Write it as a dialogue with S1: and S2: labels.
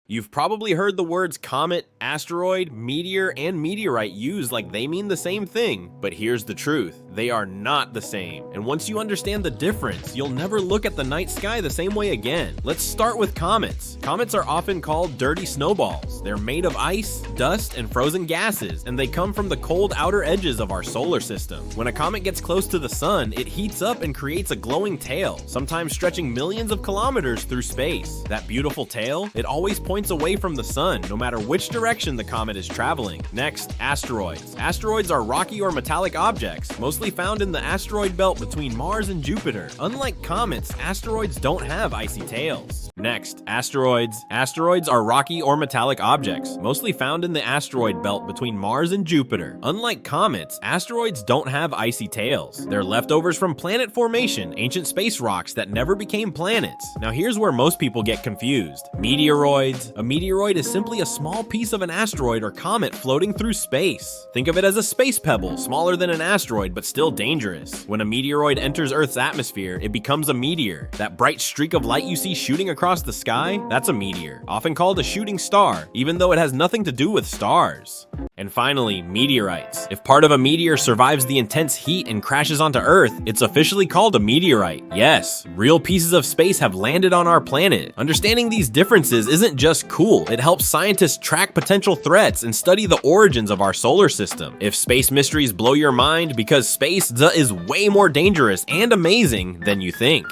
S1: You've probably heard the words comet, asteroid, meteor, and meteorite used like they mean the same thing, but here's the truth. They are not the same. And once you understand the difference, you'll never look at the night sky the same way again. Let's start with comets. Comets are often called dirty snowballs. They're made of ice, dust, and frozen gases, and they come from the cold outer edges of our solar system. When a comet gets close to the sun, it heats up and creates a glowing tail, sometimes stretching millions of kilometers through space. That beautiful tail, it always points away from the sun, no matter which direction the comet is traveling. Next, asteroids. Asteroids are rocky or metallic objects, mostly found in the asteroid belt between Mars and Jupiter. Unlike comets, asteroids don't have icy tails. Next, asteroids. Asteroids are rocky or metallic objects, mostly found in the asteroid belt between Mars and Jupiter. Unlike comets, asteroids don't have icy tails. They're leftovers from planet formation, ancient space rocks that never became planets. Now here's where most people get confused. Meteoroids. A meteoroid is simply a small piece of an asteroid or comet floating through space. Think of it as a space pebble, smaller than an asteroid but still dangerous. When a meteoroid enters Earth's atmosphere, it becomes a meteor. That bright streak of light you see shooting across the sky, that's a meteor, often called a shooting star, even though it has nothing to do with stars. And finally, meteorites. If part of a meteor survives the intense heat and crashes onto Earth, it's officially called a meteorite. Yes, real pieces of space have landed on our planet. Understanding these differences isn't just cool, it helps scientists track potential threats and study the origins of our solar system. If space mysteries blow your mind, because space is way more dangerous and amazing than you think.